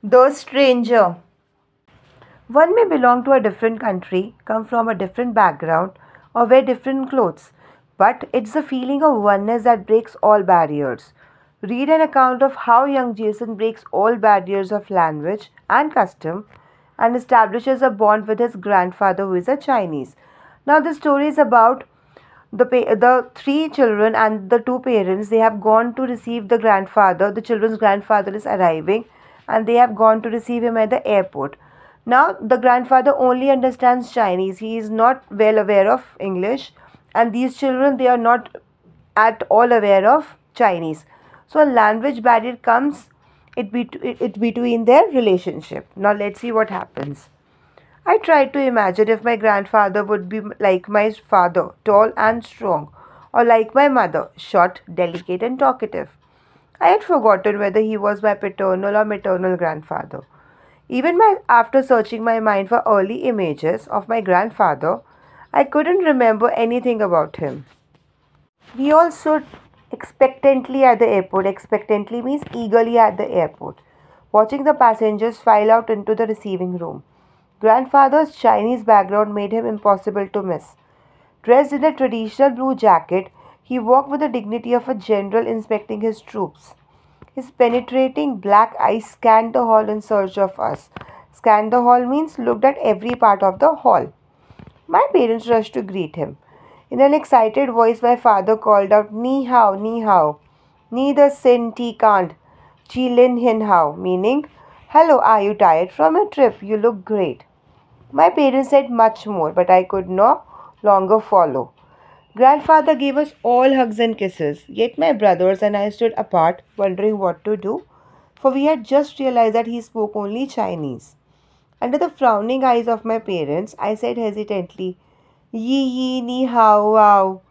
The stranger. One may belong to a different country, come from a different background, or wear different clothes, but it's the feeling of oneness that breaks all barriers. Read an account of how young Jason breaks all barriers of language and custom and establishes a bond with his grandfather, who is a Chinese. Now, the story is about the three children and the two parents. They have gone to receive the grandfather. The children's grandfather is arriving, and they have gone to receive him at the airport. Now the grandfather only understands Chinese. He is not well aware of English, and these children, they are not at all aware of Chinese. So a language barrier comes it between their relationship. Now let's see what happens. I tried to imagine if my grandfather would be like my father, tall and strong, or like my mother, short, delicate, and talkative. I had forgotten whether he was my paternal or maternal grandfather. After searching my mind for early images of my grandfather, I couldn't remember anything about him. We all stood expectantly at the airport. Expectantly means eagerly at the airport, watching the passengers file out into the receiving room. Grandfather's Chinese background made him impossible to miss. Dressed in a traditional blue jacket, he walked with the dignity of a general inspecting his troops. His penetrating black eyes scanned the hall in search of us. Scanned the hall means looked at every part of the hall. My parents rushed to greet him. In an excited voice, my father called out, Ni hao, ni hao. Neither sin ti can't. Chi lin hin hao, meaning, Hello, are you tired from your trip? You look great. My parents said much more, but I could no longer follow. Grandfather gave us all hugs and kisses, yet my brothers and I stood apart, wondering what to do, for we had just realized that he spoke only Chinese. Under the frowning eyes of my parents, I said hesitantly, Yi yi ni hao wow.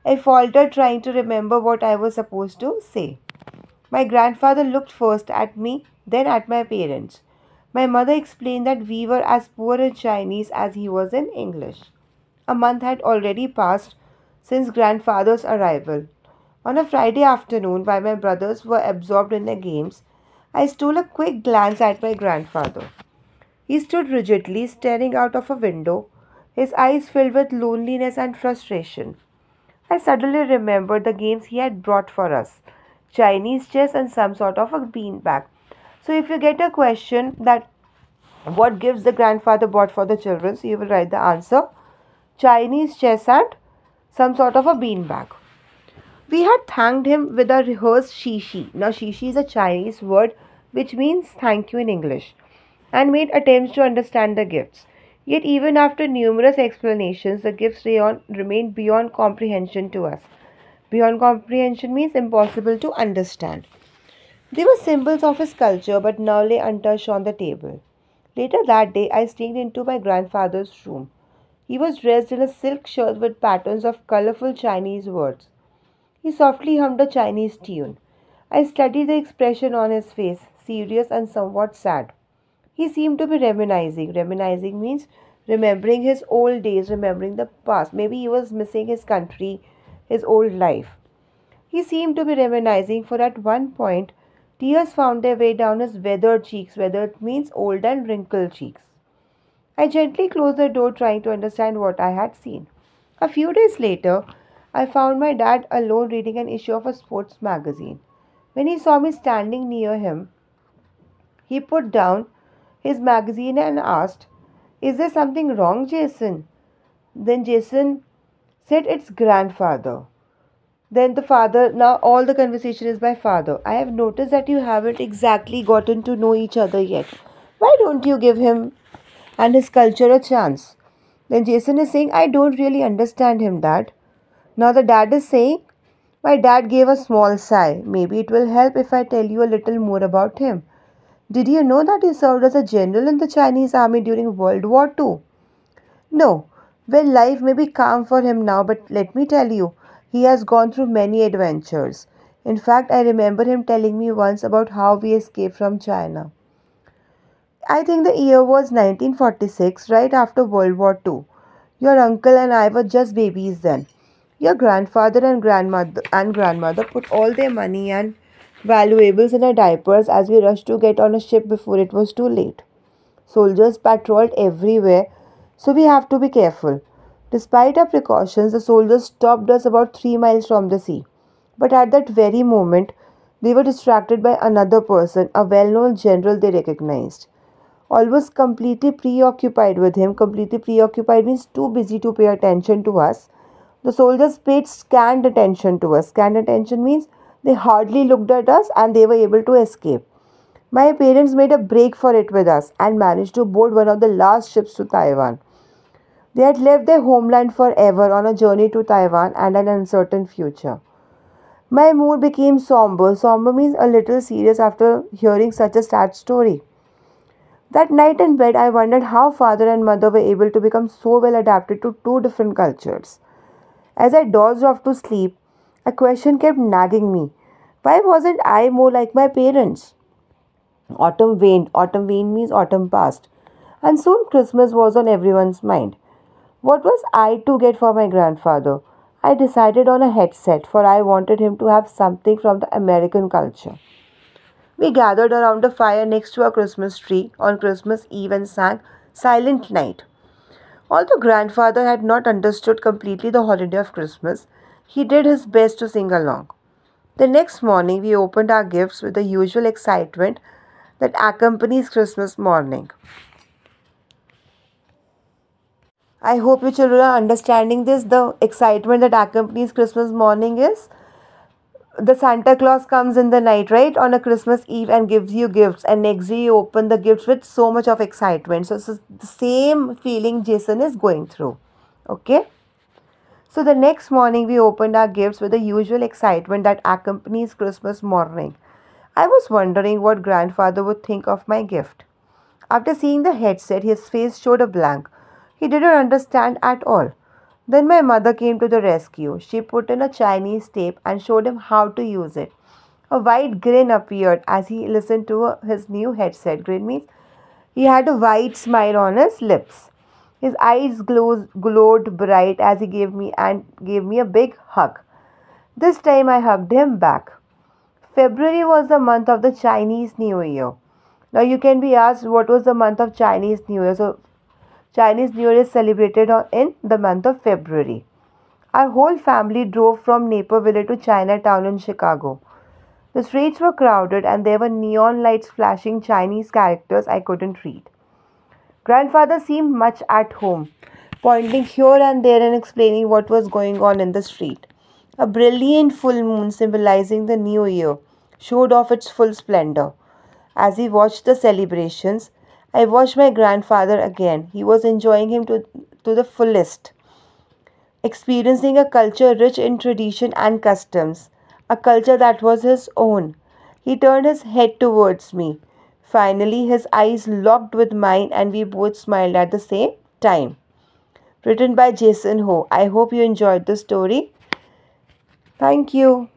I faltered, trying to remember what I was supposed to say. My grandfather looked first at me, then at my parents. My mother explained that we were as poor in Chinese as he was in English. A month had already passed since grandfather's arrival. On a Friday afternoon, while my brothers were absorbed in their games, I stole a quick glance at my grandfather. He stood rigidly, staring out of a window, his eyes filled with loneliness and frustration. I suddenly remembered the games he had brought for us, Chinese chess and some sort of a beanbag. So, if you get a question that what gifts the grandfather bought for the children, so you will write the answer Chinese chess and some sort of a beanbag. We had thanked him with a rehearsed shishi. Now, shishi is a Chinese word which means thank you in English, and made attempts to understand the gifts. Yet, even after numerous explanations, the gifts remained beyond comprehension to us. Beyond comprehension means impossible to understand. They were symbols of his culture but now lay untouched on the table. Later that day, I sneaked into my grandfather's room. He was dressed in a silk shirt with patterns of colorful Chinese words. He softly hummed a Chinese tune. I studied the expression on his face, serious and somewhat sad. He seemed to be reminiscing. Reminiscing means remembering his old days, remembering the past. Maybe he was missing his country, his old life. He seemed to be reminiscing, for at one point tears found their way down his weathered cheeks. Weathered means old and wrinkled cheeks. I gently closed the door, trying to understand what I had seen. A few days later, I found my dad alone reading an issue of a sports magazine. When he saw me standing near him, he put down his magazine and asked, Is there something wrong, Jason? Then Jason said, It's grandfather. Then the father, now all the conversation is by father. I have noticed that you haven't exactly gotten to know each other yet. Why don't you give him and his culture a chance? Then Jason is saying, I don't really understand him, Dad. Now the dad is saying, My dad gave a small sigh. Maybe it will help if I tell you a little more about him. Did you know that he served as a general in the Chinese army during World War II? No. Well, life may be calm for him now, but let me tell you, he has gone through many adventures. In fact, I remember him telling me once about how we escaped from China. I think the year was 1946, right after World War II. Your uncle and I were just babies then. Your grandfather and grandmother put all their money and valuables in our diapers as we rushed to get on a ship before it was too late. Soldiers patrolled everywhere, so we have to be careful. Despite our precautions, the soldiers stopped us about 3 miles from the sea. But at that very moment, they were distracted by another person, a well known general they recognized. Almost completely preoccupied with him, completely preoccupied means too busy to pay attention to us. The soldiers paid scant attention to us. Scant attention means they hardly looked at us and they were able to escape. My parents made a break for it with us and managed to board one of the last ships to Taiwan. They had left their homeland forever on a journey to Taiwan and an uncertain future. My mood became somber. Somber means a little serious after hearing such a sad story. That night in bed, I wondered how father and mother were able to become so well adapted to two different cultures. As I dozed off to sleep, a question kept nagging me. Why wasn't I more like my parents? Autumn waned. Autumn waned means autumn passed. And soon Christmas was on everyone's mind. What was I to get for my grandfather? I decided on a headset for I wanted him to have something from the American culture. We gathered around a fire next to a Christmas tree on Christmas Eve and sang Silent Night. Although grandfather had not understood completely the holiday of Christmas, he did his best to sing along. The next morning, we opened our gifts with the usual excitement that accompanies Christmas morning. I hope you children are understanding this. The excitement that accompanies Christmas morning is the Santa Claus comes in the night, right, on a Christmas Eve and gives you gifts, and next day you open the gifts with so much of excitement. So, the same feeling Jason is going through. Okay. So the next morning we opened our gifts with the usual excitement that accompanies Christmas morning. I was wondering what grandfather would think of my gift. After seeing the headset, his face showed a blank. He didn't understand at all. Then my mother came to the rescue. She put in a Chinese tape and showed him how to use it. A wide grin appeared as he listened to his new headset. Grin means he had a wide smile on his lips. His eyes glowed bright as he gave me a big hug. This time I hugged him back. February was the month of the Chinese New Year. Now you can be asked what was the month of Chinese New Year. So Chinese New Year is celebrated in the month of February. Our whole family drove from Naperville to Chinatown in Chicago. The streets were crowded and there were neon lights flashing Chinese characters I couldn't read. Grandfather seemed much at home, pointing here and there and explaining what was going on in the street. A brilliant full moon symbolizing the new year showed off its full splendor. As we watched the celebrations, I watched my grandfather again. He was enjoying him to the fullest, experiencing a culture rich in tradition and customs, a culture that was his own. He turned his head towards me. Finally, his eyes locked with mine and we both smiled at the same time. Written by Jason Ho. I hope you enjoyed the story. Thank you.